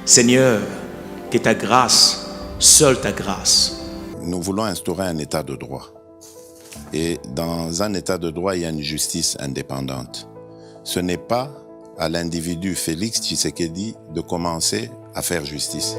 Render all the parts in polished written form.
Seigneur, que ta grâce, seule ta grâce. Nous voulons instaurer un état de droit. Et dans un état de droit, il y a une justice indépendante. Ce n'est pas à l'individu Félix Tshisekedi de commencer à faire justice.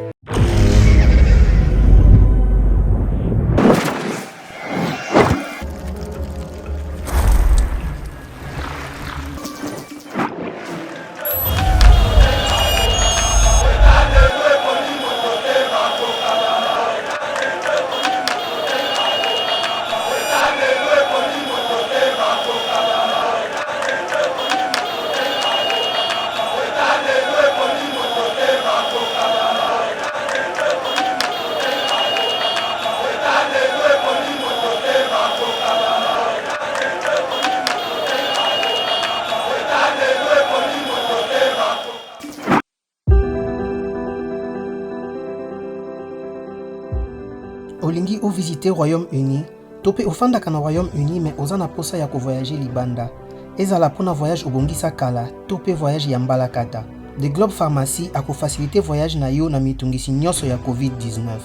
Olingi ou visiter Royaume-Uni, topé ofanda kana Royaume-Uni mais ozana posa ya ko voyager libanda. Ezala pona voyage obongisa kala, topé voyage ya mbalakata. The Globe Pharmacy a ko faciliter voyage na yo na mitungisi nyonso ya COVID-19.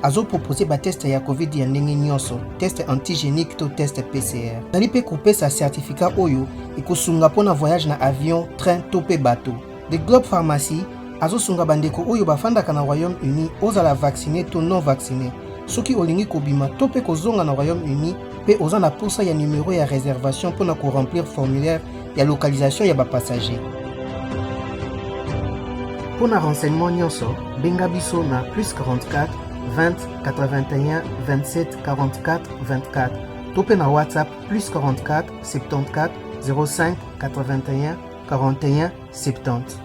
Azo proposer ba test ya COVID ya ndenge nyonso, test antigénique to test PCR. Nali pe couper sa certificat oyo ikosunga pona voyage na avion, train topé bateau. The Globe Pharmacy azo sunga bandeko oyo bafanda kana Royaume-Uni ozala vacciné to non vacciné. Soki olingi kobima to pe kozonga na Royaume-Uni pe oza na posa ya numéro ya réservation pour na ko remplir formulaire ya localisation ya ba passager. Pour na renseignement nyonso, benga biso na +44 20 81 27 44 24. To pe na WhatsApp +44 74 05 81 41 70.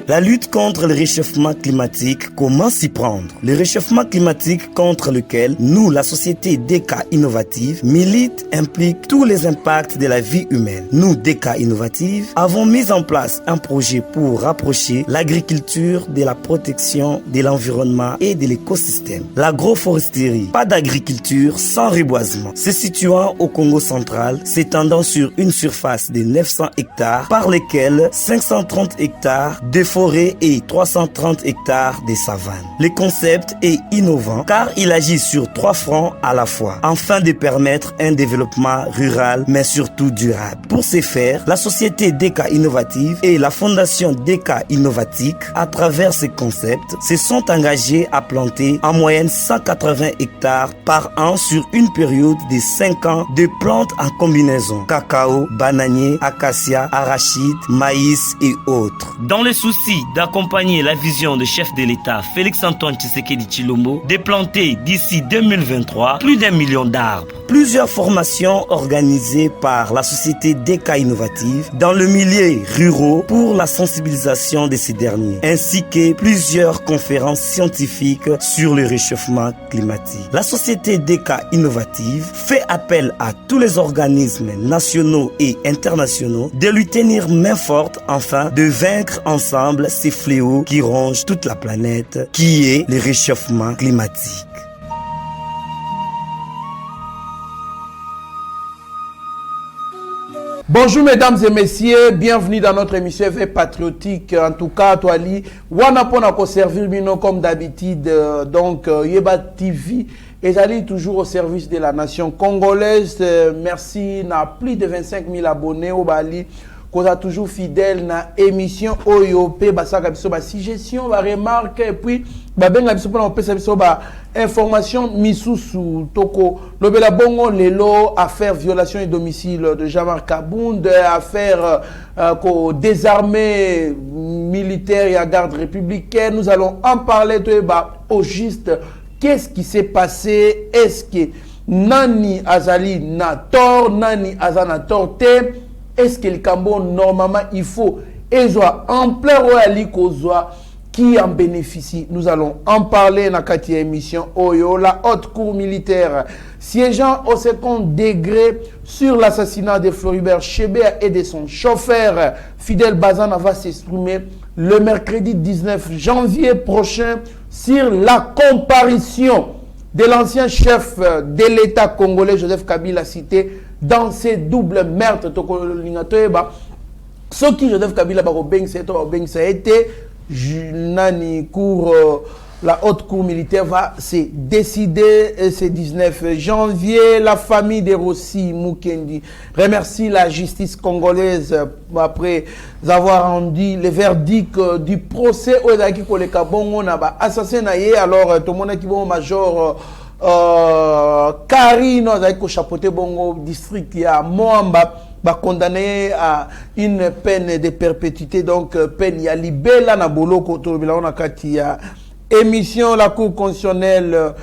La lutte contre le réchauffement climatique, comment s'y prendre? Le réchauffement climatique contre lequel nous, la société DK Innovative, milite implique tous les impacts de la vie humaine. Nous, DK Innovative, avons mis en place un projet pour rapprocher l'agriculture de la protection de l'environnement et de l'écosystème. L'agroforesterie, pas d'agriculture sans reboisement, se situant au Congo central, s'étendant sur une surface de 900 hectares, par lesquels 530 hectares de forêt et 330 hectares de savane. Le concept est innovant car il agit sur 3 fronts à la fois, afin de permettre un développement rural mais surtout durable. Pour ce faire, la société DK Innovative et la fondation DK Innovatique, à travers ce concept, se sont engagés à planter en moyenne 180 hectares par an sur une période de 5 ans de plantes en combinaison: cacao, bananier, acacia, arachide, maïs et autres. Dans le souci d'accompagner la vision du chef de l'État Félix-Antoine Tshisekedi Tshilombo de planter d'ici 2023 plus d'1 million d'arbres. Plusieurs formations organisées par la société DK Innovative dans le milieu rural pour la sensibilisation de ces derniers, ainsi que plusieurs conférences scientifiques sur le réchauffement climatique. La société DK Innovative fait appel à tous les organismes nationaux et internationaux de lui tenir main forte afin de vaincre ensemble ces fléaux qui rongent toute la planète, qui est le réchauffement climatique. Bonjour mesdames et messieurs, bienvenue dans notre émission Éveil patriotique. En tout cas, Toali, Wanapona ko servir bino comme d'habitude. Donc, Yeba TV est toujours au service de la nation congolaise. Merci, na plus de 25 000 abonnés au Bali. Qu'on a toujours fidèle na émission OYOP, basaka biso ba suggestion, ba remarque et puis ba benga biso pona opesa biso ba information misusu toko lobela bongo lelo affaire violation et domicile de Jean-Marc Kabound, affaire ko désarmé militaire et à garde républicaine. Nous allons en parler de au juste. Qu'est-ce qui s'est passé? Est-ce que nani azali na tort, nani azana torte? Est-ce que le Cambo, normalement, il faut, et soit en plein royali qui en bénéficie? Nous allons en parler dans la émission Oyo, la haute cour militaire siégeant au second degré sur l'assassinat de Floribert Chebeya et de son chauffeur Fidel Bazana va s'exprimer le mercredi 19 janvier prochain sur la comparution de l'ancien chef de l'État congolais Joseph Kabila cité dans ces doubles meurtres. Ce qui Joseph Kabila a été Nani cour la haute cour militaire va se décider ce 19 janvier. La famille de Rossi Mukendi remercie la justice congolaise après avoir rendu le verdict du procès au Koleka Bongo na ba assassiné. Alors tout le monde qui bon major Karino avec chapeauté Bongo district ya Moamba condamné à une peine de perpétuité, donc peine ya libella na boloko to bilana kati ya émission la cour constitutionnelle.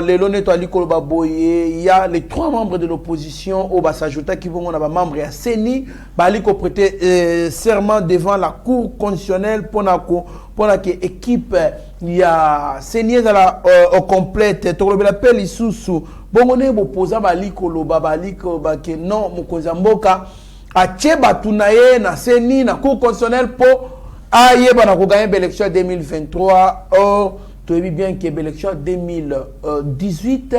Les loneto ali koloba boye, il y a les 3 membres de l'opposition au Bassajouta qui vont on a membre à Seni bali ko prêter serment devant la cour constitutionnelle pour que équipe il y a Seni à la au complète to le appel isusu bongone bopoza bali koloba bali ko ba que non mokonza mboka a tcheba tunaye na Seni na cour constitutionnelle pour ayeba na ko gagner l'élection 2023. Or tu as vu bien que l'élection 2018,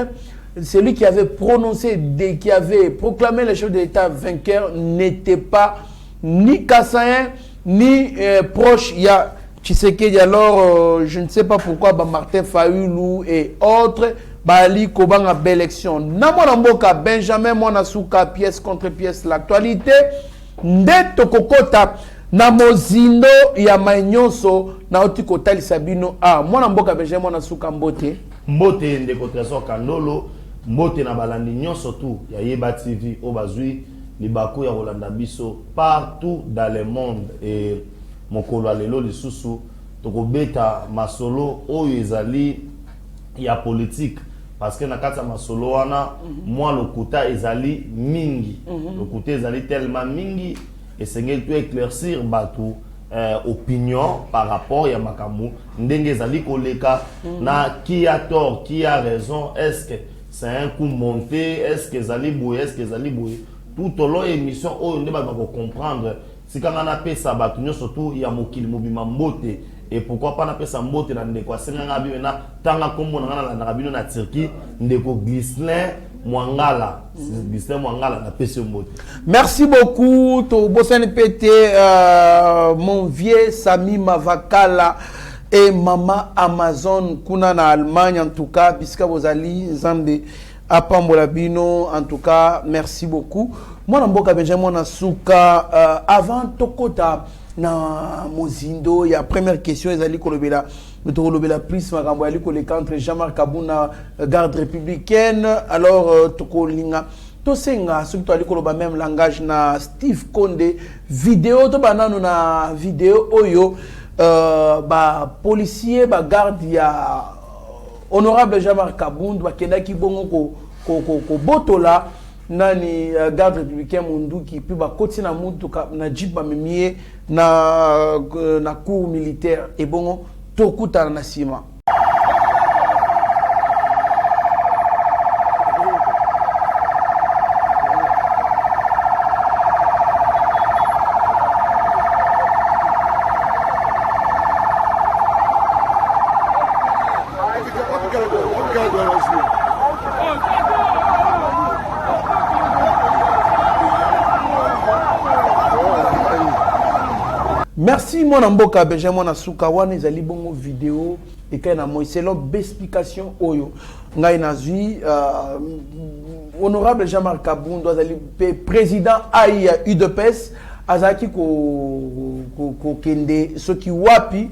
celui qui avait prononcé, qui avait proclamé le chef de l'État vainqueur n'était pas ni Kassaïen, ni proche. Il y a Tshisekedi. Alors, je ne sais pas pourquoi Martin Fayoulou et autres, Bali Kobanga l'élection. Namonamboka, Benjamin Monasuka, pièce contre pièce, l'actualité. Ndeto Kokota. Na mozindo ya mainyoso na otiko tali sabino mwana mboka beje mwana suka mbote ndeko Trésor Kandolo mbote na balandi nyonso tu ya Yeba TV obazui libako ya Rolanda biso partout dans le monde et mokolo lelo lisusu tokobeta masolo oyo ezali ya politique parce que na kata masolo wana moi lokuta ezali mingi lokuta ezali tellement mingi. Et c'est tout éclaircir batou opinion par rapport à Makamu ndenge zali koleka na qui a tort qui a raison, est-ce que c'est un coup monté, est-ce que zali boué, est-ce que zali boué tout au long émission on ne va pas comprendre si quand on a fait ça batou surtout il y a mokili mobima mbote et pourquoi pas na pesa mbote na ndeko asenga ngabi na tanga kombo na na bino na Turquie ndeko Gislin Mwangala. Merci beaucoup, mon vieux Sami Mavakala et Maman Amazon Kuna na Allemagne en tout cas, puisque vous allez Zambé à Pambolabino en tout cas, merci beaucoup. Moi Namboka Benjamin Nasuka avant Tokota na Mozindo, il y a première question ezali kolobela la plus makambo ali koleka entre Jean-Marc Kabuna garde républicaine alors tokolinga tosenga soki to ali koloba même langage na Steve Konde vidéo to banano na vidéo oyo ba policier ba garde ya honorable Jean-Marc Kabunda bakendaki bongo ko botola nani garde républicain munduki puis ba koti na mutu na jeep ba mimie na cour militaire et bongo tokuta na sima. Merci mon amboka Benjamin Nasuka wana ezali bongo vidéo et kana moi c'est l'explication oyo ngai nazui honorable Jean-Marc Kabunda azali président AI UDPS azaki ko kende soki wapi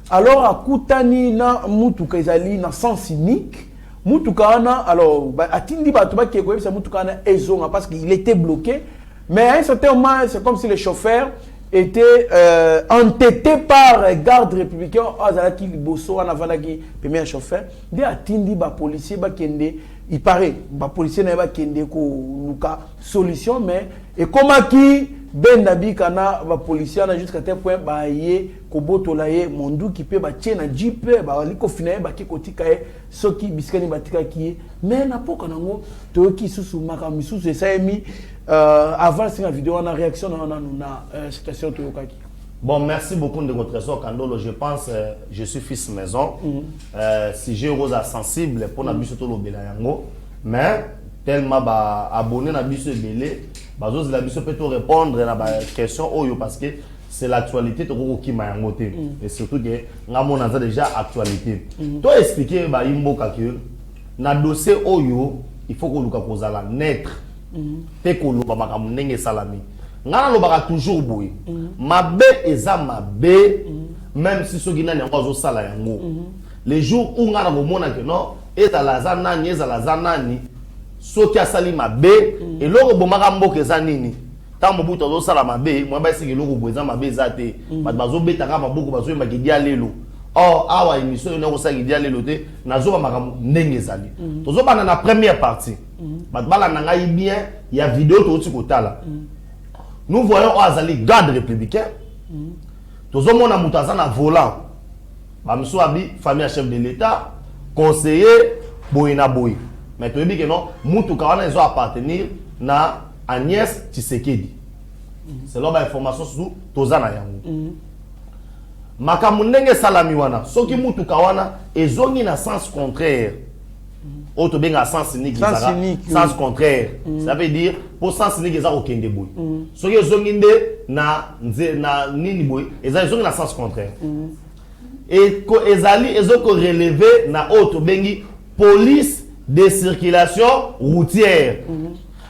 alors akutani na mutuka ezali na sens unique mutuka wana alors atindi bato ba keko yebisa mutuka wana ezonga parce qu'il était bloqué mais à un certain moment c'est comme si le chauffeur était entêté par garde républicain azalaki liboso wana vandaki premier chauffeur de atindi ba policier ba kende il paraît ba policier na ba kende ko luka solution mais et comment qui benda bikana ba policier na jusqu'à tel point ba ye ko botola ye mondu ki pe ba tchena jeep ba liko finaye ba ki kotika ye soki biskani batika ki mais na poko nango to ki susu maka misusu esaemi avant cette vidéo on a réaction na situation to yokaki. Bon, merci beaucoup de votre trésor Kandolo. Je pense je suis fils maison. Si j'ai rose sensible pour na biso to lobela yango mais tellement abonné na biso belé bazo la biso peut répondre na ba question oyo parce que c'est l'actualité to ko ma yango et surtout que ngamona za déjà actualité to expliquer ba imboka que na dossier oyo il faut ko luka kozala naître te ko loba makambo ndenge salami ngana lobaka toujours boy mabe eza mabe même si soki nani yango azo sala yango les jours où ngana komona que non ezala za nani soki asali mabe eloko bomaka mboka eza nini tant mobutu azo sala mabe moi ba siki eloko boza mabe eza te bato bazobetaka maboko bazoyemba kidia lelo or awa émission na kosala kidia lelo te nazoba makambo ndenge ezali tozobana na première partie bato balanda ngai bien ya vidéo toti kotala nous voyons azali garde républicain tozomona moto aza na volant bamiso abi famille chef de l'état conseiller boye na boye mais tu dis que non mutuka wana ils ont appartenir na Agnès Tshisekedi c'est là ba information sur tozana yango makambo ndenge salami wana soki mutuka wana ezongi na sens contraire auto benga sens unique sens contraire ça veut dire pour sens unique eza okende boy soki ezongi nde na nini boy ezongi na sens contraire et ko ezali ezoko relever na auto bengi police de circulation routière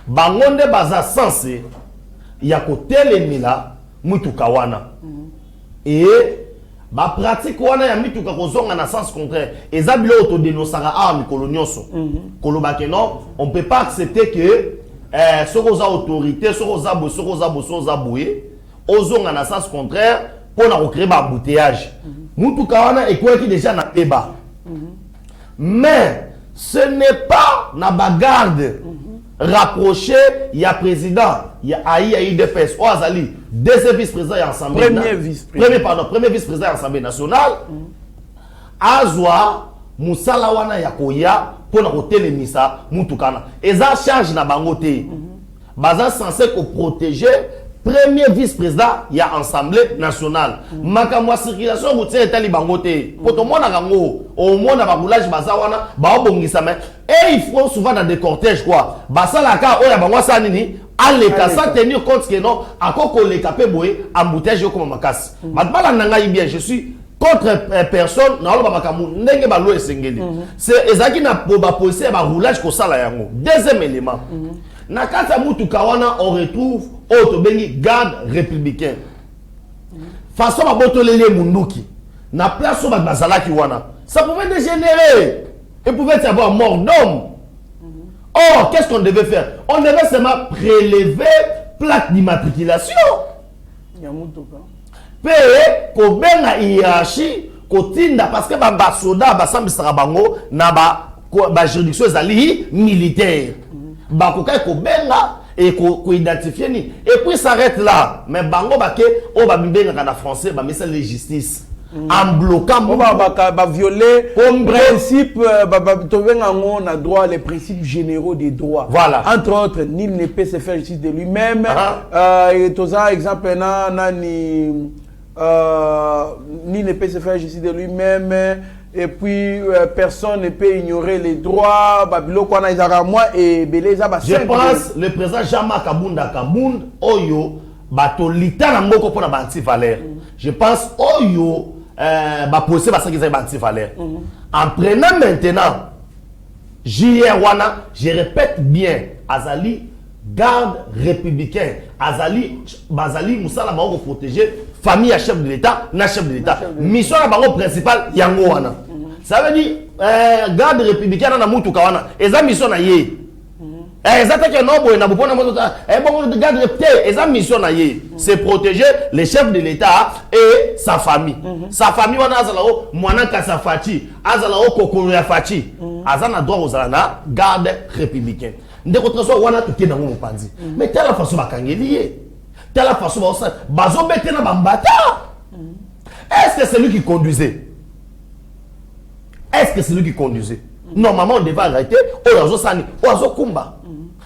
bangonde baza sensé ya kotelemila mutuka wana et ba pratique wana ya mituka kozonga na sens contraire eza bilo auto dénonçara a mikolo nyonso koloba que non on peut pas accepter que sokoza autorité sokoza boye ozonga na sens contraire pour na recréer ba embouteillage mutuka wana ekweki déjà na débat mais ce n'est pas na bagarde rapproché il y a président il y a AIDPS ou azali deuxième vice-président et assemblée premier vice-président et assemblée nationale azwa musala wana ya koya pour na kotelemisa mutukana eza charge na bango te baza censé ko protéger premier vice-président il y a assemblée nationale makamwa circulation routière etali bango te poto mona kango au mona ba boulage bazawana ba obongisa mais et il faut souvent dans des cortèges quoi basala ka oya bango sa nini aleka sans tenir compte que non akoko le capé boy embouteillage comme makasi batbala nanga bien je suis contre personne na lo ba makamu ndenge ba lo esengeli c'est ezaki na ba policier ba roulage ko sala yango deuxième élément na kata mutuka wana on retrouve auto bengi garde républicain façon ba botolele munduki na place ba bazalaki wana ça pouvait dégénérer et pouvait y avoir mort d'homme. Or qu'est-ce qu'on devait faire? On devait seulement prélever plaque d'immatriculation pe ko benga hiérarchie kotinda parce que ba soda ba sambisaka bango na ba juridiction ezali militaire ba ko kai ko benga et ko identifier ni et puis s'arrête là mais bango baké o ba bibenga na français ba message de justice en bloquant ba violer comme principe on a droit les principes généraux des droits voilà entre autres nul ne peut se faire justice de lui-même et tout ça exemple nani nul ne peut se faire justice de lui-même et puis personne ne peut ignorer les droits babilo kwa na izaka moi et beleza ba je pense le président Jean-Marc Kabund oyo bato lita na moko pona ba anti-valeur je pense oyo ba poser ba ça qui ba anti-valeur en prenant maintenant JR wana je répète bien azali garde républicain azali bazali musala ba ko protéger famille à chef de l'état na chef de l'état mission na bango principal yango wana ça veut dire garde républicain na mutuka wana eza mission na ye exactement que non boy na bopona moto bon garde républicain eza mission na ye c'est protéger les chefs de l'état et sa famille wana azala o mwana kasafati azala o kokolo ya fati azana droit aux na garde républicain ndeko traso wana tukena ngo mopanzi mais telle façon bakangeli ye telle façon bazo bete na bambata est-ce que c'est lui qui conduisait normalement on devait arrêter ozo sani ozo kumba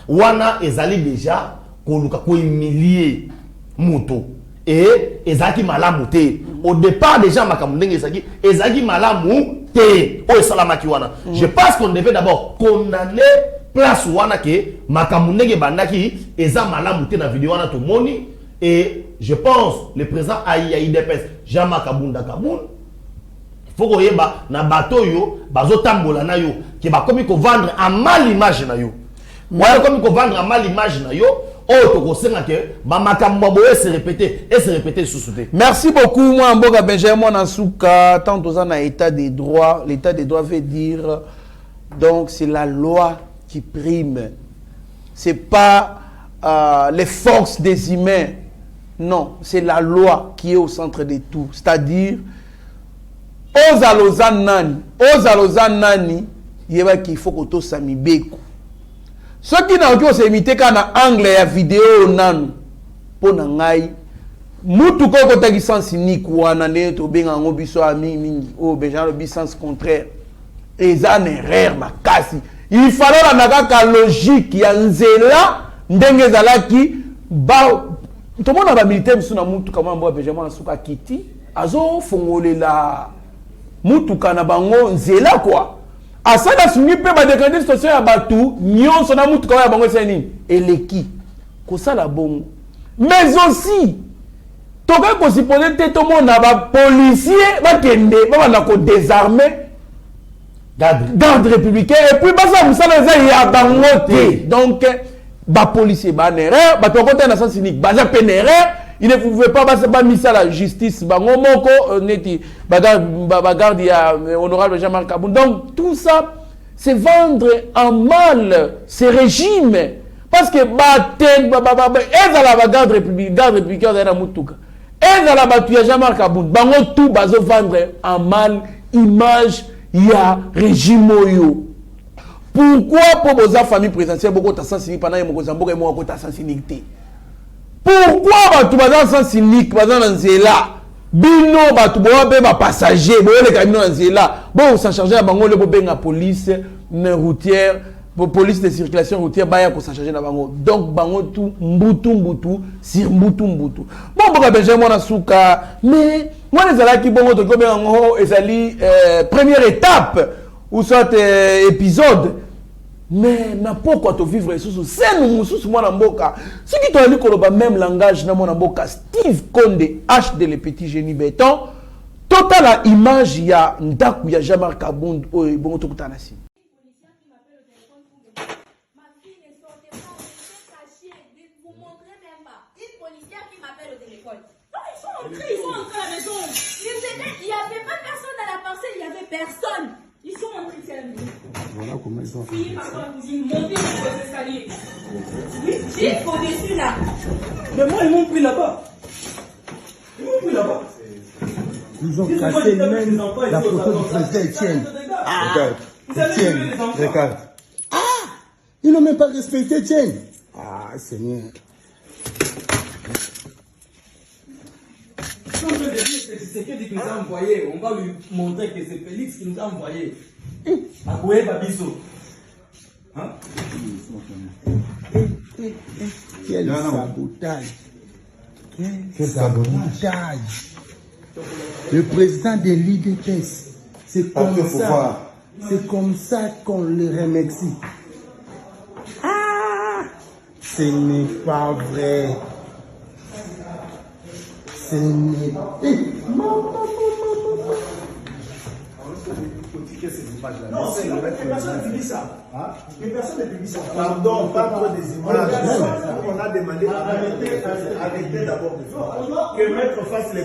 wana ezali déjà koluka ko humilier muto et ezaki malamu te au départ déjà makambo ndenge ezaki malamu te o salamaki wana je pense qu'on devait d'abord condamner place wana ke makamundenge bandaki eza malamu te na vidéo wana to moni et je pense le président a IDPS Jean-Marc Kabunda Kaboun faut que yeba na bateau yo bazotambola na yo ke bakomi ko vendre à mal image na yo moi comme ko vendre à mal image na yo oh to ko senga ke ba makambo boye se répéter sous souté. Merci beaucoup moi Mboka Benjamin Nasuka tant aux en état des droits l'état des droits veut dire donc c'est la loi qui prime c'est pas les forces des humains non c'est la loi qui est au centre de tout c'est-à-dire Ozalozan nani yeba qu'il faut que to sami beko ce qui n'a aucun se imiter kana angle ya vidéo nanu pona ngai mutu ko ko tagi sens unique wana ne to benga ngo biso ami mingi o benjalo bi sens contraire eza une erreur makasi il fallait la nakaka logique ya nzela ndenge zalaki ba to mona ba militaire suna mutu kama mbo benjamin suka kiti azo fongolela mutuka na bango nzela kwa asala suni pe ba déclencher situation ya batu nyonso na mutuka ya bango seni eleki ko sala bongo mais aussi toka ko supposer te to mona ba policier ba kende ba na ko désarmer garde républicain et puis basa musala za ya bango te donc ba policier ba erreur ba to côté na sens unique ba za erreur. Il ne pouvait pas passer à la justice. Bango moko neti bagarde ya honorable Jean-Marc Kaboun. Donc tout ça c'est vendre en mal ces régimes parce que baten la garde républicaine na mutuka. La batu ya Jean-Marc Kaboun. Bango tout bazo vendre en mal image ya régime yo. Pourquoi pour vos familles présidentielles beaucoup ta sensibilité pendant yemo kozamboka yemo ko ta sensibilité. Pourquoi tu vas dans cynique, vas dans nzela, bino tu vas be ba passager, bo le camion nzela, bon s'en charger à bango le benga police routière, police de circulation routière ba ya ko s'en charger na bango. Donc bango tout mbutu sur mbutu. Bon boka Benjamin Nasuka, mais moi les ala ki bongo to ko benga ngo ezali première étape ou soit épisode. Mais na pourquoi to vivre sous c'est nous sous moi na mboka ce qui t'a dit koloba même langage na mon mboka Steve Konde H de le petit génie béton total image ya ndaku ya Jean-Marc Kaboun o bongo to kutana si ils sont entrés à la maison. Il n'y avait pas personne à la parcelle, il n'y avait personne. Ils sont entrés ici à la maison. Voilà comment ils sont. Fille, papa, cousine, montez les escaliers. Oui, juste au-dessus là. Mais moi, ils m'ont pris là-bas. Ils ont cassé même la photo du président Etienne. Regarde. Etienne, regarde. Ah! Ils n'ont même pas respecté Etienne. Ah, Seigneur. C'est que nous a envoyé. On va lui montrer que c'est Félix qui nous a envoyé. Akoué Babiso. Hein? Quel sabotage. Quel sabotage. Le président de l'IDPS. C'est comme ça. C'est comme ça qu'on le remercie. Ah! Ce n'est pas vrai. Ce n'est pas... Non, c'est non, personne ne publie ça. Personne ne publie ça. Pardon, pas trop des images. On a demandé arrêtez d'abord que Maître fasse les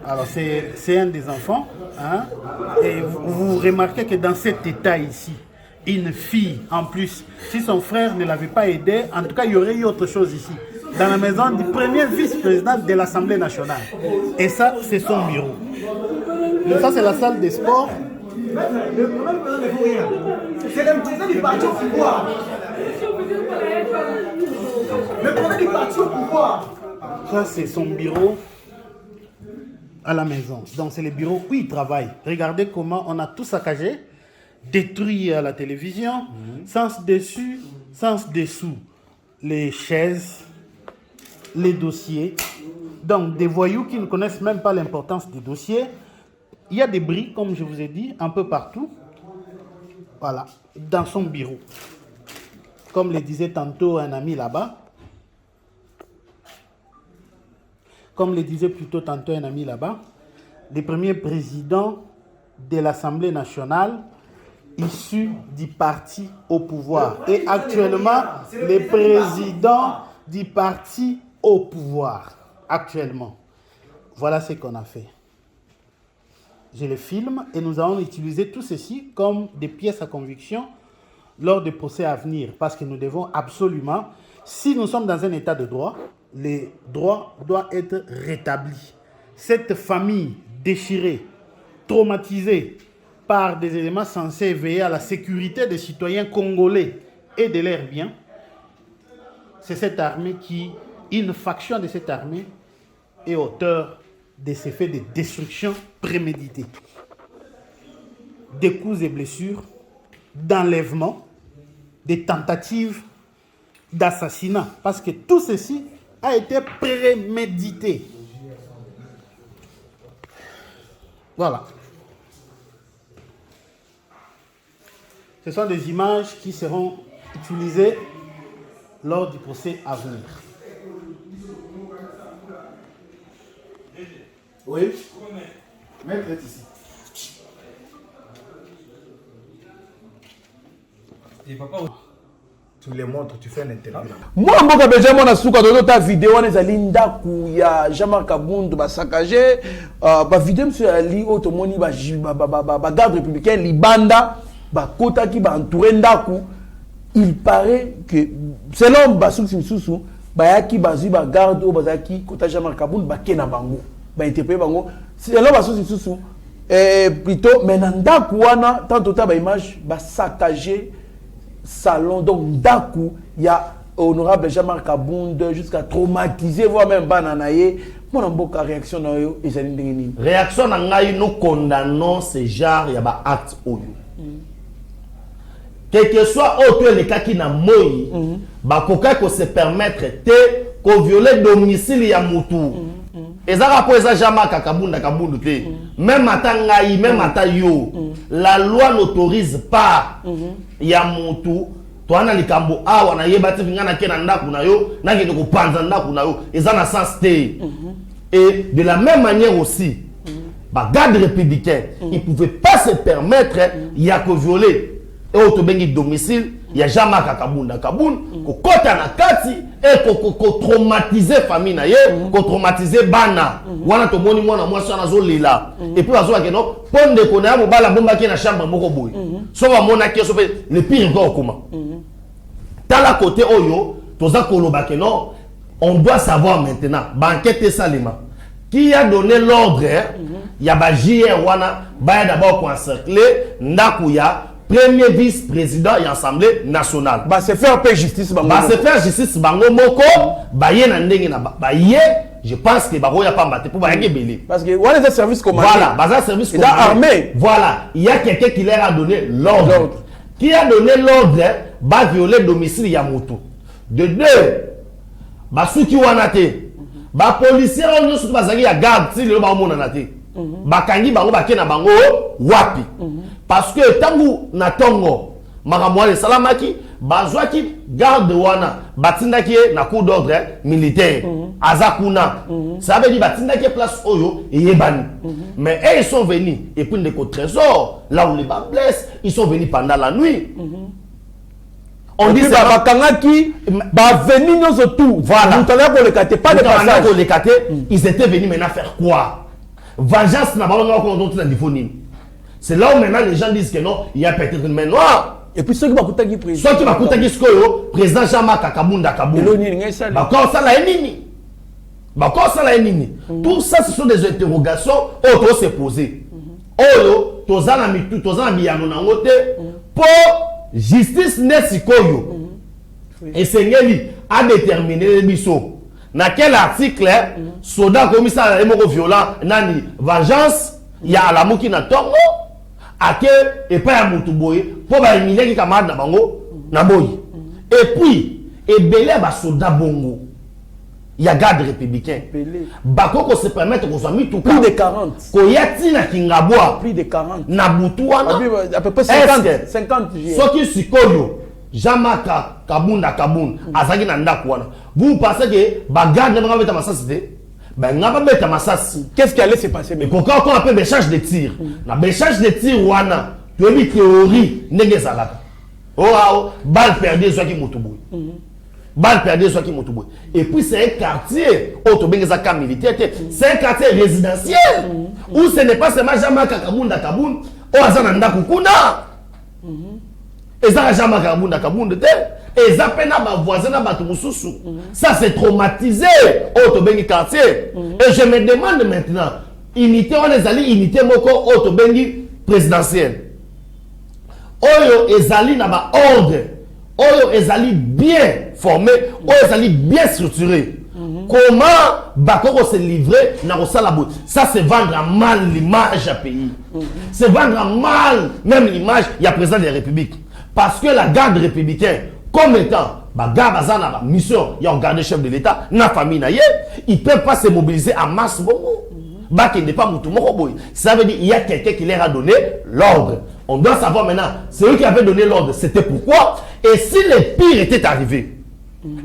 Alors c'est un des enfants, hein, et vous remarquez que dans cet état ici, une fille en plus, si son frère ne l'avait pas aidé, en tout cas il y aurait eu autre chose ici, dans la maison du premier vice-président de l'Assemblée nationale. Et ça, c'est son bureau. Donc ça, c'est la salle des sports. Le problème, c'est le président du parti au pouvoir. Le problème du parti au pouvoir. Ça, c'est son bureau. à la maison. Donc c'est le bureau où il travaille. Regardez comment on a tout saccagé, détruit la télévision, sans dessus, sans dessous. Les chaises, les dossiers. Donc des voyous qui ne connaissent même pas l'importance des dossiers. Il y a des bris, comme je vous ai dit, un peu partout. Voilà, dans son bureau. Comme le disait tantôt un ami là-bas. Comme le disait plutôt tantôt un ami là-bas, le premier président de l'Assemblée nationale issu du parti au pouvoir. Et actuellement, le président du parti au pouvoir. Actuellement. Voilà ce qu'on a fait. Je le filme et nous allons utiliser tout ceci comme des pièces à conviction lors des procès à venir. Parce que nous devons absolument, si nous sommes dans un état de droit, les droits doivent être rétablis. Cette famille déchirée, traumatisée par des éléments censés veiller à la sécurité des citoyens congolais et de leurs biens, c'est cette armée qui, une faction de cette armée, est auteur de ces faits de destruction préméditée. Des coups et blessures, d'enlèvement, des tentatives d'assassinat. Parce que tout ceci a été prémédité. Voilà. Ce sont des images qui seront utilisées lors du procès à venir. Oui. Maître est ici. Et papa, tu les montres, tu fais une interview. Moi, je suis déjà souka de ta vidéo, on est allé ndaku ya Jean-Marc Kabund ba saccagé, ba vidéo monsieur ali automoni ba garde républicain libanda ba kota ki ba entouré ndaku. Il paraît que selon Basou Simsusu, ba yaki bazu ba garde au bazaki kota Jean-Marc Kabund ba kena bango, ba interpréter bango. Selon Basou Simsusu, plutôt maintenant ndaku wana tant tota ba image ba saccagé salon. Donc d'acoup il y a honorable Jean-Marc Kabund jusqu'à traumatiser voire même bananaye. Mon amboka réaction na yo ezali ndenge nini? Réaction na ngai nous condamnons ce genre ya ba acte oyo. Quel que soit autre le cas qui na moi ba koka ko se permettre te ko violer domicile ya mutu. Ezara po eza Jean-Marc Kabund te. Même ata ngai, même ata yo. La loi n'autorise pas ya mutu toana likambo awa na yebati vingana kena ndaku na yo na kende ko panza ndaku na yo ezana sens te. Et de la même manière aussi ba garde républicain il pouvait pas se permettre ya ko violer et auto bengi domicile ya Jean-Marc Kabund ko kota na kati et ko traumatiser famille na ye ko traumatiser bana wana to moni mwana mwasi na zo lela et puis azo ke no ponde ko na bala bomba ki na chambre moko boy so ba mona ki so le pire encore comment tala côté oyo toza koloba ke non on doit savoir maintenant banquete salima qui a donné l'ordre ya ba JR wana ba d'abord encercler ndaku ya premier vice-président et assemblée nationale. Bah c'est faire paix justice bango. Bah c'est faire justice bango moko, bah yé na ndenge na bah yé, je pense que bah ya pas mbaté pour bah yé belé. Parce que voilà des services commandés. Voilà, bah ça service commandé. Armé. Voilà, il y a quelqu'un qui leur a donné l'ordre. Qui a donné l'ordre bah violer domicile ya moto. De deux, bah ceux qui wana té, bah policiers on nous surtout bah zaki ya garde si le bah mona na té. Bakangi bango bakena bango wapi parce que tangu na tongo makamwa le salamaki bazwaki garde wana batindaki na coup d'ordre militaire azakuna ça veut dire batindaki place oyo yebani mais ils sont venus et puis de trésor là où les bas blessent ils sont venus pendant la nuit. On dit ça bakangaki ba venir nous tout voilà tout à l'heure pour le caté pas de passage pour le caté ils étaient venus maintenant faire quoi? Vengeance n'a pas de diphonique. C'est là où maintenant les gens disent que non, il y a peut-être une main noire. Et puis ceux qui m'ont dit président. Ceux qui m'ont dit que président Jean-Marc Kabund. Bakor ça la nini. Bakor ça la nini. Tout ça ce sont des interrogations auto se poser. Oyo tozana mitu tozana biyano na ngote pour justice nesikoyo. Et Seigneur a déterminé les biso. Dans quel article, soldat commissaire est violent, nani, vengeance, il y a la mouki na tongo, à que, et pas à Moutouboué, pour éliminer les camarades na bango, na boy. Et puis, et belé ba soldat bongo. Il y a garde républicain. Bako ko se permettre qu'on soit mis tout plus de 40. Ko yati na Kingabwa. Plus de 40. Na Boutouana. À peu près 50. 50. Soki Sikoyo. Jamaka Kabunda Kabun. Azaki na Ndakwana. Vous pensez que bagarre ne va pas mettre cité? Ben n'a pas mettre massasi. Qu'est-ce qui allait se passer? Mais quand on appelle échange de tir. Na échange de tir wana. Tu as une théorie négezalaka. Oh, balle perdue soit qui Moutouboui. Balle perdue soit qui Moutouboui. Et puis c'est un quartier autobengezaka militaire. C'est un quartier résidentiel où ce n'est pas seulement Jamaka Kabunda Kabun. Oh azana Ndakukuna. Et ça Jamaka Kabunda Kabunda te. Et ça peine à ma voisine à Batumususu. Ça c'est traumatisé autobengi quartier. Et je me demande maintenant, unité on les alliés unité moko autobengi présidentielle. Oyo ezali na ba ordre. Oyo ezali bien formé, oyo ezali bien structuré. Comment Bakoko se livrer na la bout. Ça c'est vendre mal l'image à pays. C'est vendre mal même l'image il y a président de la République. Parce que la garde républicaine comme étant bagarre bazana mission, il y a un garde chef de l'État, na famille na ye, ils peuvent pas se mobiliser en masse bongo. Baki n'est pas Moutoumoko boy. Ça veut dire il y a quelqu'un qui leur a donné l'ordre. On doit savoir maintenant, celui qui avait donné l'ordre, c'était pourquoi. Et si le pire était arrivé,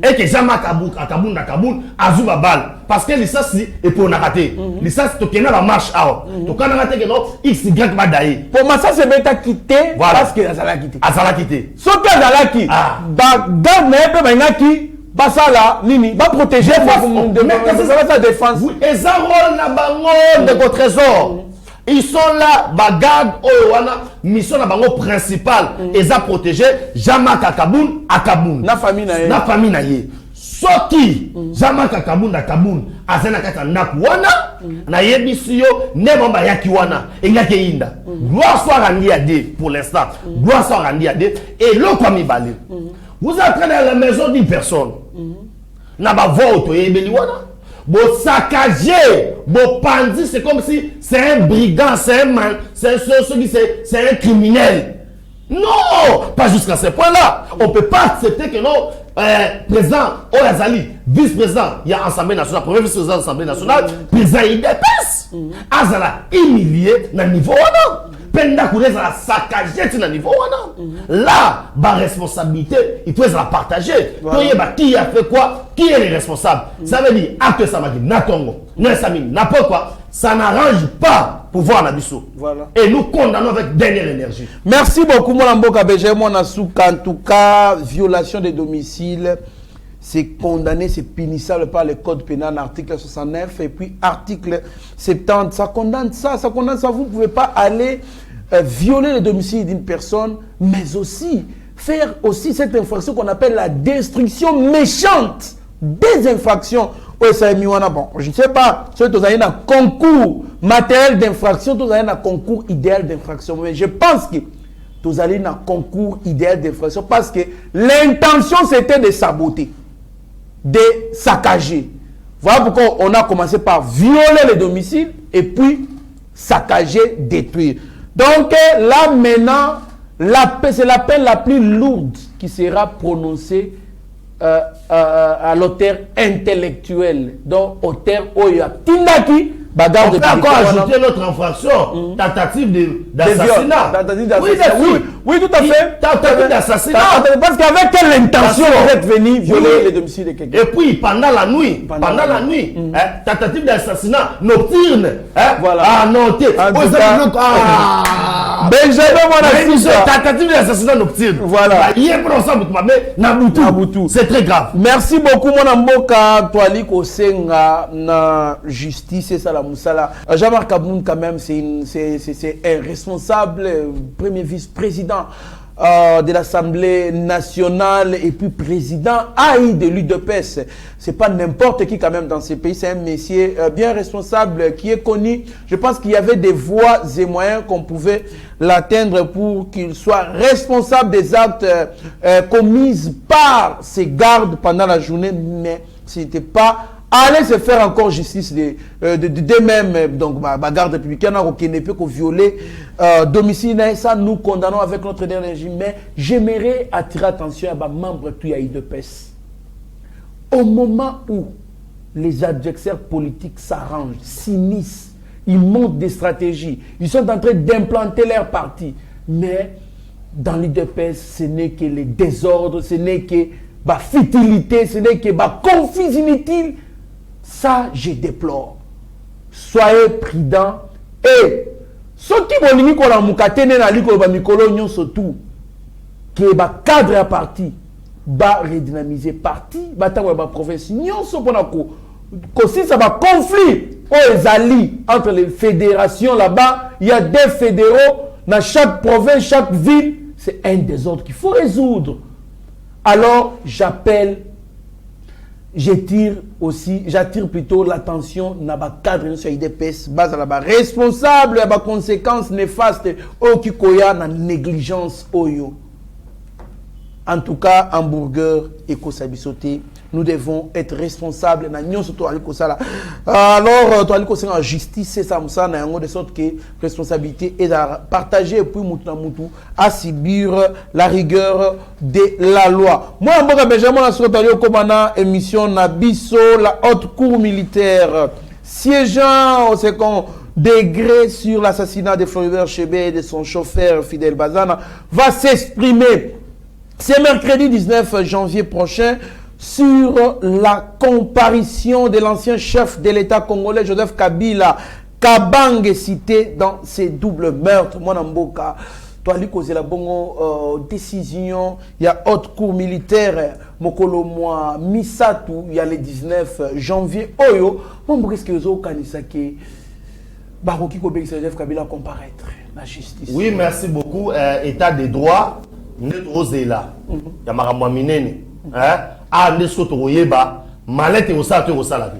et que Jama Kaboun, Azouba Bal, parce que l'issance est pour rater. L'issance, tu as marche out. Tu as raté que non, X, Y, va d'ailleurs. Pour moi, ça c'est bien quitté parce que Azala quitté. Azala quitté. Sauf que Azala quitté. Garde n'est pas bien qui. Basala, Nini, va protéger sa défense. Et ça rôle la bango de votre trésor. Ils sont là, bagad, owana, mission na bango principale. Ils ont protégé Jamaka Kaboun à Kaboun. Na famille na ye. Na famille na ye. Soki, Jamaka Kaboun à Kaboun, azena kata nakwana, na yebisiyo, nebamba yakiwana, engake inda. Gloire soit rendue à Dieu pour l'instant. Gloire soit rendue à Dieu. Et l'eau comme il balé. Vous entrez dans la maison d'une personne. N'a pas vote, vous saccagez, vous pendez, c'est comme si c'est un brigand, c'est un man, c'est un criminel. Non, pas jusqu'à ce point-là. On ne peut pas accepter que non, président Oyazali, vice-président, il y a Assemblée nationale, premier vice-président de l'Assemblée nationale, président il dépasse. Azala humilié dans le niveau Penda Kourez a saccagé dans le niveau là, ma responsabilité, il faut la partager. Qui a fait quoi? Qui est le responsable? Ça veut dire, acte Samadi, Natongo, Nesami, n'importe quoi, ça n'arrange pas pouvoir la biso. Voilà. Et nous condamnons avec dernière énergie. Merci beaucoup, mon Mboka Béger, mon Asouka. En tout cas, violation des domiciles, c'est condamné, c'est punissable par le code pénal, article 69 et puis article 70. Ça condamne ça, ça condamne ça. Vous ne pouvez pas aller violer le domicile d'une personne, mais aussi faire aussi cette infraction qu'on appelle la destruction méchante des infractions. Bon, je ne sais pas, si vous avez un concours matériel d'infraction, vous avez un concours idéal d'infraction, mais je pense que vous avez un concours idéal d'infraction parce que l'intention c'était de saboter, de saccager. Voilà pourquoi on a commencé par violer le domicile et puis saccager, détruire. Donc là maintenant, c'est la peine la plus lourde qui sera prononcée à l'auteur intellectuel. Donc auteur Oya Tindaki. On peut encore ajouter notre infraction, tentative d'assassinat. Oui, tout à fait. Tentative d'assassinat. Parce qu'avec quelle intention vous êtes venu violer le domicile de quelqu'un? Et puis pendant la nuit, tentative d'assassinat nocturne. Voilà. À noter. Tentative d'assassinat nocturne. Voilà. C'est très grave. Merci beaucoup, mon Mboka Toali Kosenga na justice et ça la Moussala. Jean-Marc Kaboun, quand même, c'est un responsable, premier vice-président de l'Assemblée nationale et puis président AI de l'UDPS. C'est pas n'importe qui quand même dans ces pays, c'est un monsieur bien responsable qui est connu. Je pense qu'il y avait des voies et moyens qu'on pouvait l'atteindre pour qu'il soit responsable des actes commis par ses gardes pendant la journée, mais ce n'était pas allez se faire encore justice de même, donc ma garde républicaine qui ne peut que violer domicile, ça nous condamnons avec notre dernier régime. Mais j'aimerais attirer attention à mes membres de l'UDPS. Au moment où les adversaires politiques s'arrangent, s'unissent, ils montent des stratégies, ils sont en train d'implanter leur parti, mais dans l'UDPS, ce n'est que les désordres, ce n'est que la futilité, ce n'est que la confusion inutile. Ça, je déplore. Soyez prudents. Et ce qui est bon, c'est que surtout que le cadre à parti va redynamiser parti, va avoir profession. Si ça va conflit aux alliés entre les fédérations là-bas, il y a des fédéraux dans chaque province, chaque ville. C'est un désordre qu'il faut résoudre. Alors, j'appelle, j'attire plutôt l'attention dans le cadre sur l'IDPS, base à la responsable, à la conséquences néfastes, au Kikoya, dans la négligence, oyo. En tout cas, hamburger et Kosabisoté, nous devons être responsables. Alors, la justice, c'est ça, de sorte que responsabilité est à partager et puis à subir la rigueur de la loi. Moi, Benjamin, je suis émission Nabiso, la haute cour militaire, siégeant au second degré sur l'assassinat de Floribert Chébé et de son chauffeur Fidel Bazana, va s'exprimer. C'est mercredi 19 janvier prochain sur la comparution de l'ancien chef de l'État congolais Joseph Kabila. Kabang est cité dans ses doubles meurtres. Moi, Namboka, toi, lui, la bonne décision. Il y a haute cour militaire, Mokolo Moa, Misatou, il y a le 19 janvier. Oyo, bon, qu'est-ce que vous avez dit? Baroki Kobek Joseph Kabila comparaître la justice. Oui, merci beaucoup. État des droits. Nous sommes là. Il y a Maramwa Minene. Nous sommes là. Malette au salé au salari.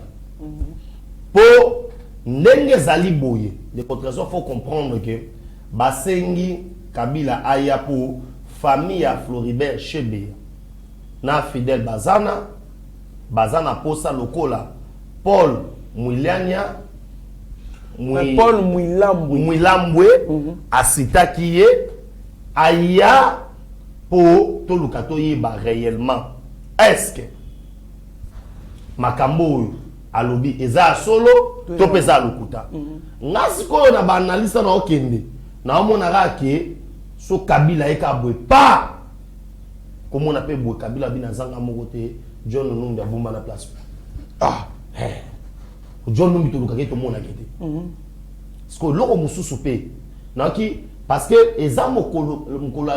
Pour Nenge Zali Boye, les contractions, il faut comprendre que Basengi Kabila Aya pour famille à Floribert Chébé. Na Fidel Bazana, Bazana Posa Lokola, Paul Mouilania, Paul Mouilambwe, Asita Kiye, Aya. Pour tout le cas réellement est-ce que makambo alobi eza solo to pesa lokuta ngasiko na ba analyse na okende na omona ke so Kabila eka bwe pa comment on appelle bwe Kabila bina zanga mokote John Numbi abumba na place John Numbi to lukake to mona kete sko loko mususu pe na ki parce que les mokolo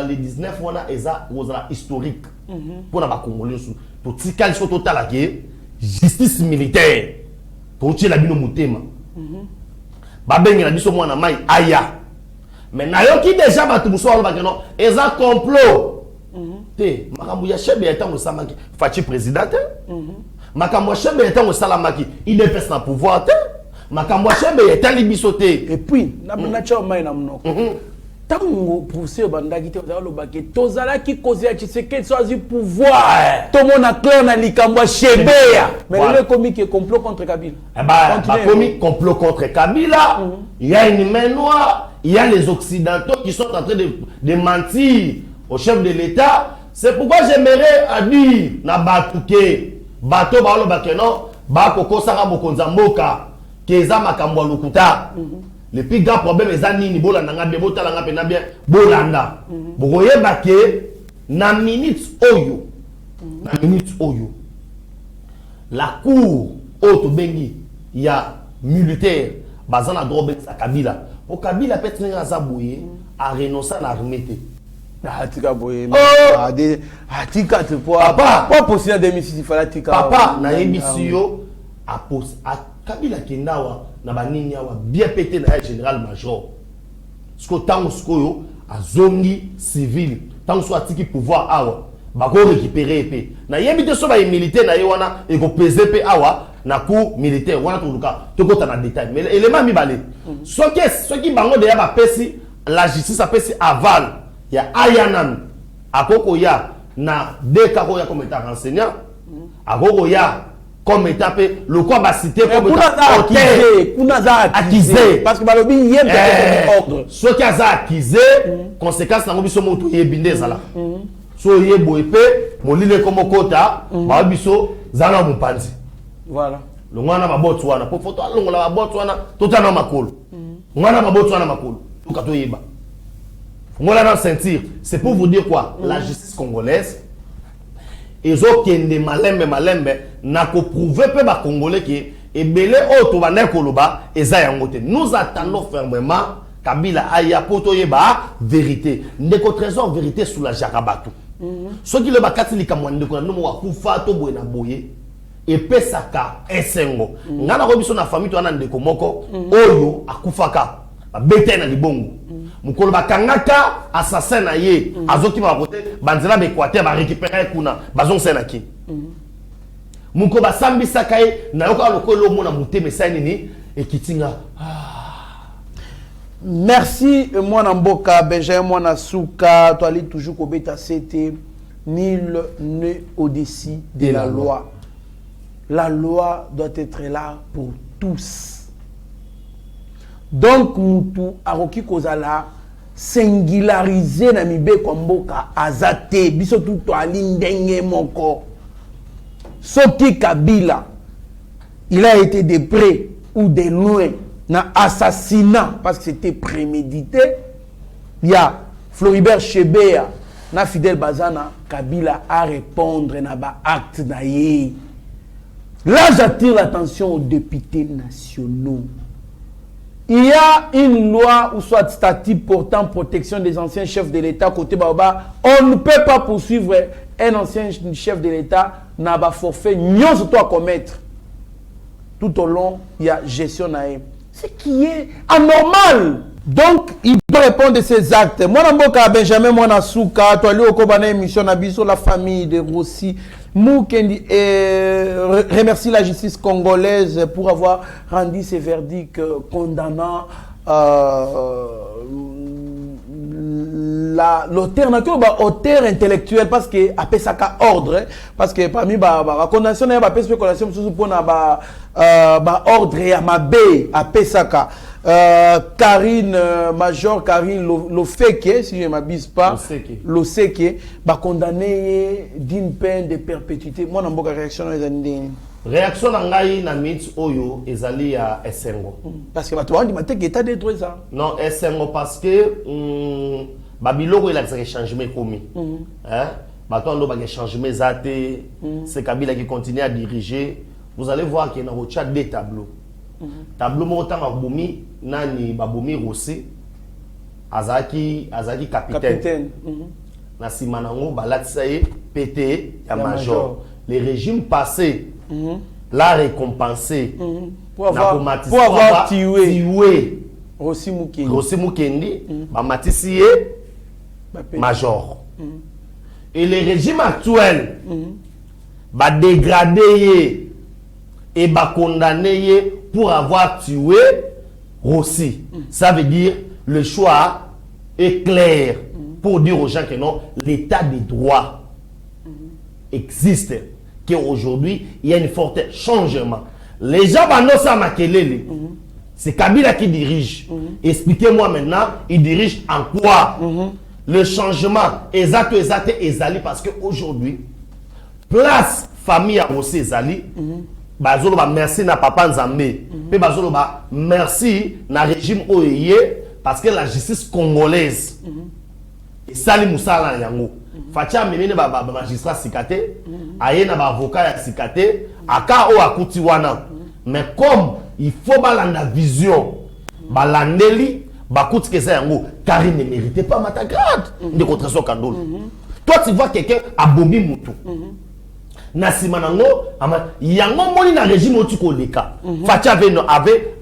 le 19 wana eza historique pour na ba congolais to tikali so total ke justice militaire to tshela bino mutema ba bengi na biso mwana mai aya mais na yo ki déjà batu muso ba ke non eza complot te makambo ya chebe ya tango samaki fachi président makambo ya chebe ya tango salamaki il est na pouvoir te makambo ya chebe ya tali biso te et puis na tshao mai na mnoko tango poussé bandaki te ozalo bake tozala ki kozia Tshisekedi soazi pouvoir tout monde a clair na likambo Chebeya mais le comique complot contre Kabila commis complot contre Kabila il y a une main noire il y a les occidentaux qui sont en train de mentir au chef de l'État. C'est pourquoi j'aimerais à dire na batuke bato ba lo bakeno ba koko sanga mokonza mboka keza makambo lokuta. Le plus grand problème est nini bolanda nga be botalanga pe na bien bolanda bokoyeba ke na minutes oyo la cour auto bengi ya militaire bazana drobe sa Kabila o Kabila peut nga zaboye a renoncer à l'armée tika boye tika te pas possible de misisi fala tika papa na yebisiyo a Kabila kendawa na banini awa bien pété na général major sko tango skoyo azongi civil tango so atiki pouvoir awa bako récupérer épée na yebite so ba militaire na yewana e ko peser pe awa na coup militaire wana to luka to kota na détail mais élément mi balé ce qui bango de ya ba pesi la justice a pesi aval ya ayanan akoko ya na deux kako ya comme état enseignant akoko ya comme étape le quoi va citer comme accusé parce que balobi yem ordre ce qui a accusé conséquence na biso moto yebinde zala so yebo epé molile comme kota ba biso zala mupanzi voilà le mwana mabotsu wana po photo alongola mabotsu wana totana makolo mwana mabotsu wana makolo tukato yeba ngola na sentir c'est pour vous dire quoi la justice congolaise ezokende malembe na ko prouver pe ba congolais ki ebele oto ba nekoloba eza yango te. Nous attendons fermement Kabila aya poto yeba vérité ndeko trésor vérité sous la jarabatu so ki le bakati likamwa ndeko na nomo wakufa to boye na boye epesaka esengo ngana ko biso na famille to ana ndeko moko oyo akufaka bete na libongo mukolo bakangaka assassin na ye azoki ba côté banzela ba Équateur ba récupérer kuna bazon senaki muko basambisa kai na yoka lokolo mona muteme sani ni ekitinga. Merci mwana mboka Benjamin mwana suka to ali toujours ko beta c'était nul n'est au-dessus de la loi. La loi doit être là pour tous. Donc mutu aroki kozala singulariser na mibe kwa mboka azate biso tout ali ndenge moko. Soki Kabila il a été de près ou de loin na assassinat parce que c'était prémédité. Il y a Floribert Chebeya na Fidel Bazana Kabila à répondre na ba acte na ye. Là j'attire l'attention aux députés nationaux. Il y a une loi ou soit statut portant protection des anciens chefs de l'État côté Baba. On ne peut pas poursuivre un ancien chef de l'État n'a pas forfait nyon sur toi commettre. Tout au long, il y a gestion naïe. Ce qui est anormal. Donc, il doit répondre de ces actes. Moi, je Benjamin Mwanasuka, toi, lui, au Kobana émission, Nabiso, la famille de Rossi. Moukendi remercie la justice congolaise pour avoir rendu ces verdicts condamnant l'auteur intellectuel parce que après ça ordre parce que parmi la condamnation il y a des condamnation pour ordre et ma b après ça Karine Major Karine Lofeke si je ne m'abuse pas Loseke va condamner d'une peine de perpétuité. Moi n'a pas réaction les années réaction ngai na mit oyo ezali ya Esengo parce que ba toi dit maté état de droit ça non Esengo parce que babiloko il a des changements commis hein ba toi ndo ba changement zaté c'est Kabila qui continue à diriger. Vous allez voir qu'il y a au chat des tableaux tableau montant babomi nani babomi Rossi azaki capitaine na simanango balatsaye pété ya major les régimes passés l'a récompensé pour avoir tué Rossi Mukendi Matisiye major et les régimes actuels va dégrader et va condamner pour avoir tué Rossi. Ça veut dire le choix est clair pour dire aux gens que non, l'état des droits existe, qu'aujourd'hui il y a un fort changement. Les gens vont ça makelele. C'est Kabila qui dirige. Expliquez-moi maintenant, il dirige en quoi le changement exact ezali parce que aujourd'hui place famille à Rossi ezali. Bazolo ba merci na papa Nzambe pe bazolo ba merci na régime oyé parce que la justice congolaise et sali musala yango facha menene ba magistrat sikate aye na ba avocat ya sikate aka o akuti wana mais comme il faut balanda vision balandeli bakuti que ça yango car il ne méritait pas ma grade de contre Kandolo. Toi tu vois quelqu'un abomi mutu Nasima nango yango moni na régime otiko leka Facha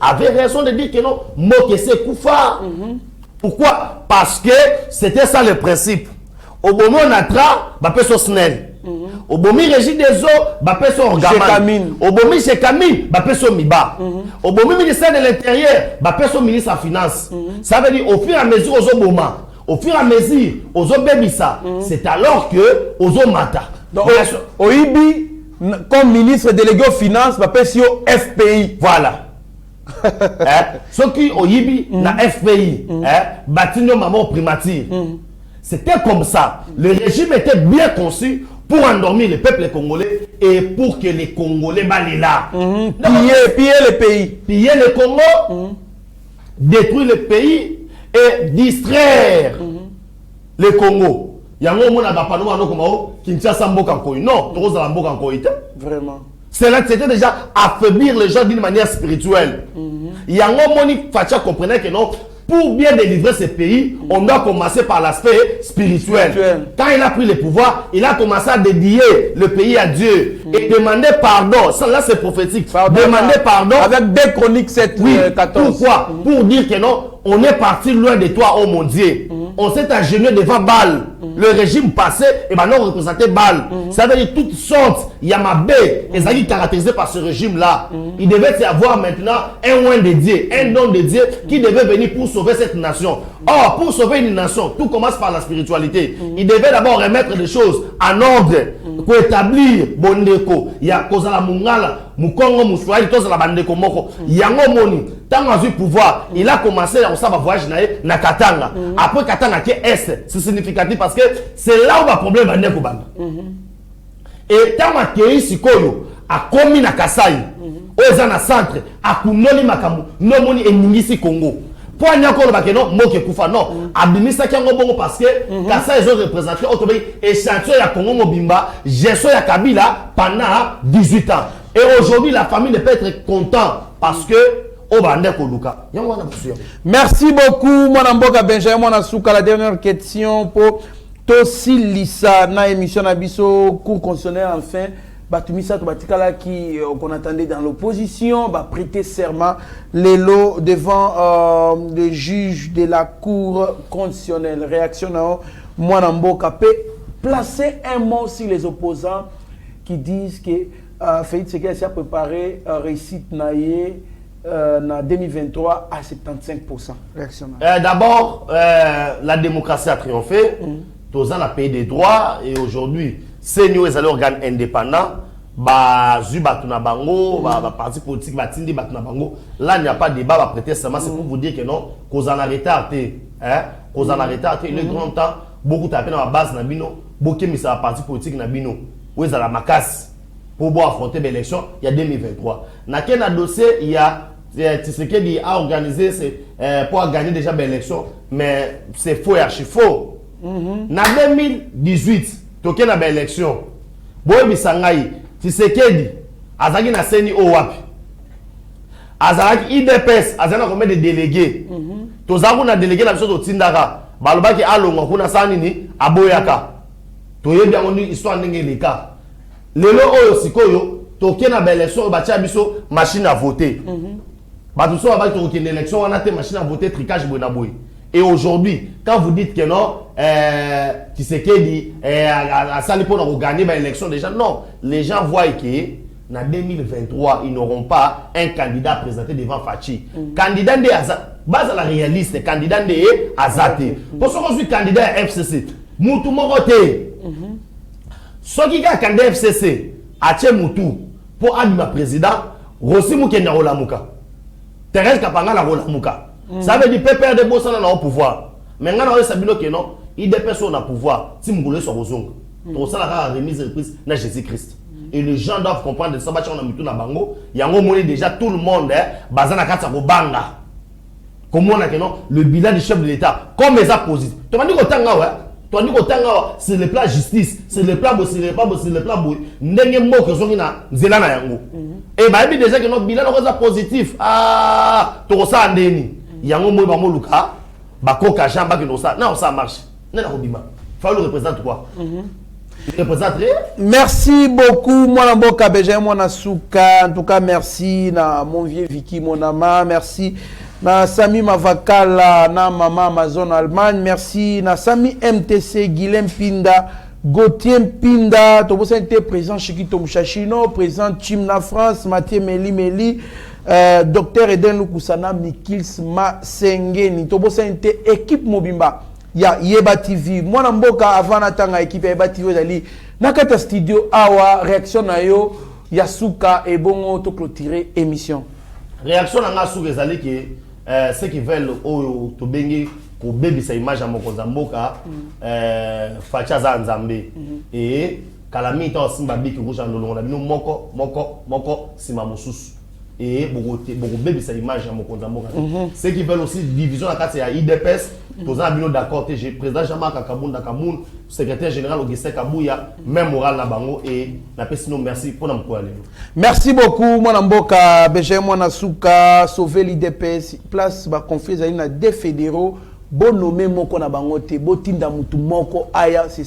avait raison de dire que non Mokese Koufa. Pourquoi? Parce que c'était ça le principe. Obomo natra ba peso snel. Obomi régie des eaux ba peso orgaman. Obomi chez Camille ba peso miba. Obomi ministère de l'intérieur ba peso ministre des finances. Ça veut dire au fur et à mesure aux oboma, au fur et à mesure aux obebisa, c'est alors que aux omata. Donc, Oibi, comme ministre délégué aux finances, va passer au FPI. Voilà. Ce qui au Yibi, na FPI, bâtiment maman primature. C'était comme ça. Le régime était bien conçu pour endormir le peuple congolais et pour que les Congolais baillent là. Piller le pays. Piller le Congo, détruire le pays et distraire le Congo. Il y a un moment où Kinshasa mboka nkoi. Non, Toros la mboka nkoi. Vraiment. C'était déjà affaiblir les gens d'une manière spirituelle. Il y a un moment où Facha comprenait que non, pour bien délivrer ce pays, on doit commencer par l'aspect spirituel. Quand il a pris le pouvoir, il a commencé à dédier le pays à Dieu et demander pardon. Ça, là, c'est prophétique. Demander pardon. Avec 2 Chroniques 7, oui. 14. Pourquoi? Pour dire que non, on est parti loin de toi, oh mon Dieu. On s'est agenouillé devant Baal. Le régime passé, et maintenant on représentait Baal. Ça veut dire toutes sortes. Il y a ma baie, et ça qui est caractérisé par ce régime-là. Il devait y avoir maintenant un oin de Dieu, un don de Dieu qui devait venir pour sauver cette nation. Or, pour sauver une nation, tout commence par la spiritualité. Il devait d'abord remettre les choses en ordre pour établir Bondeko. Il y a Kozala Mungala, Mukongo, Moussouaï, Tozala Bandeko Moko. Yango Moni. Tant qu'il a eu pouvoir, il a commencé à faire un voyage na Katanga. Après Katanga, qui est c'est significatif parce que c'est là où le problème va naître. Et tant qu'il a eu Sikoyo, a commis na Kasai, au centre, a Kunoli Makamu, non moni et Ningisi Congo. Pour n'y encore le non, moke kufa non. Abimisa Kiango Bongo parce que Kasai ils ont représenté au Tobaï échantillon ya Congo Mobimba, gestion ya Kabila pendant 18 ans. Et aujourd'hui la famille ne peut être content parce que merci beaucoup, mon Mboka Benjamin, mon Asuka. La dernière question pour Tossi Lissa, na émission Nabiso, cours constitutionnel, enfin, Batumisa Tobatikala qui, qu'on attendait dans l'opposition, va prêter serment, les lots devant le juge de la cour constitutionnelle. Réaction à mon Mboka peut placer un mot sur les opposants qui disent que Félix Tshisekedi a préparé un récit naïe. En 2023 à 75%. D'abord, la démocratie a triomphé. Tous a pays des droits et aujourd'hui, c'est nous les organes indépendants. Parti politique, là il n'y a pas de débat, va prêter serment. C'est pour vous dire que non, qu'on en a retardé. Qu'on en a retardé. Il est grand temps, beaucoup tapé dans la base, beaucoup mis sur la partie politique, où ils ont la macasse pour affronter l'élection, il y a 2023. Dans quel dossier, il y a Tshisekedi a organisé pour gagner déjà l'élection, mais c'est faux et archi faux. En 2018, toké na l'élection, Boy Bisangai, Tshisekedi, Azagi na Seni Owapi, Azagi IDPS, Azana combien de délégués, Tozaku na délégué la mission de Tindara, Balobaki Alongo, Kuna Sanini, Aboyaka, Toye bien on histoire n'engeleka. Lelo Oyo Sikoyo, toké na l'élection, Batia Biso, machine à voter. Tout ça, avec une élection, on a des machines à voter, tricage, et aujourd'hui, quand vous dites que non, Tshisekedi a sali pour gagner l'élection déjà, non. Les gens voient que en 2023, ils n'auront pas un candidat présenté devant Fachi. Candidat de Azate, base à la réaliste, candidat de Azate. Pour ce qu'on suis candidat à FCC, Moutou Morote. Ce qui est candidat à FCC, Ache Moutou, pour être président, Rossi Moukenya Olamuka. Thérèse Kapanga la Olamuka. Ça veut dire pépère de Bossa dans le pouvoir. Mais quand on a Sabino que non, il des personnes au pouvoir. Si vous voulez sur Rosong, donc ça la remise de Christ na Jésus-Christ. Et les gens doivent comprendre de ça. On a mis tout dans Bango. Il y a un moment déjà tout le monde bazana katsa ko banga. Comment on a que non le bilan du chef de l'État comme les apposites. Tu m'as dit que tu as dit que c'est le plan justice, c'est le plan c'est le plan ndenge moko zongi na nzela na yango. Et bah déjà que notre bilan est positif. Ah, to ça ndeni. Yango mo ba moluka ba koka jamba que non ça marche. Nena robima. Faut le représente quoi? Merci beaucoup, mon Mboka Benjamin, mon Asuka. En tout cas, merci na mon vieux Vicky, mon ama. Merci na Sami Mavakala, na Maman Amazon Allemagne. Merci na Sami MTC, Guilhem Pinda, Gauthier Pinda. Tout ça était présent chez Kito Mouchachino, présent Chimna France, Mathieu Meli. Docteur Eden Lukusana, Mikils Masengeni. Tout ça était équipe Mobimba. Ya Yeba TV. Moi, Mboka, avant d'atteindre l'équipe Yeba TV, Nakata studio awa réaction na yo Yasuka et bongo to clôturer émission. Réaction na Yasuka ezali que ceux qui veulent oyo to bengi ko baby sa image ya mokonza mboka facha za nzambe et kalami to simba biki ko jandolo na bino moko sima mosusu et beaucoup baby sa image ya mokonza mboka. Ceux qui veulent aussi division na kati ya IDPS toza bino d'accord j'ai président Jean-Marc Kabunda Kamoun secrétaire général Augustin Kabouya même moral na bango et na pesino merci pour na mkoa lelo. Merci beaucoup mwana mboka BG mwana suka sauver l'IDPS place ba confier zali na deux fédéraux bon nommé moko na bango te botinda mutu moko aya c'est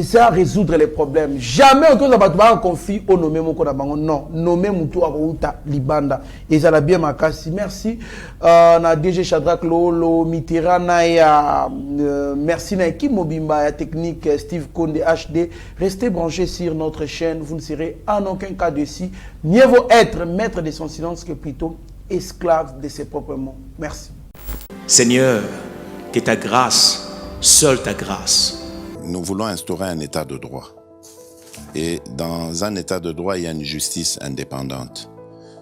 ça résoudre les problèmes. Jamais autour de la conflit au nommé moko na bango non nommer mutu akouta libanda et ça la bien makasi merci na DG Shadrack Lolo Mitterana ya merci na équipe Mobimba ya technique Steve Konde HD. Restez branchés sur notre chaîne, vous ne serez en aucun cas dessus. Mieux vaut être maître de son silence que plutôt esclave de ses propres mots. Merci. Seigneur, que ta grâce, seule ta grâce. Nous voulons instaurer un état de droit. Et dans un état de droit, il y a une justice indépendante.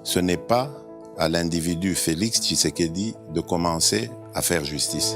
Ce n'est pas à l'individu Félix Tshisekedi de commencer à faire justice.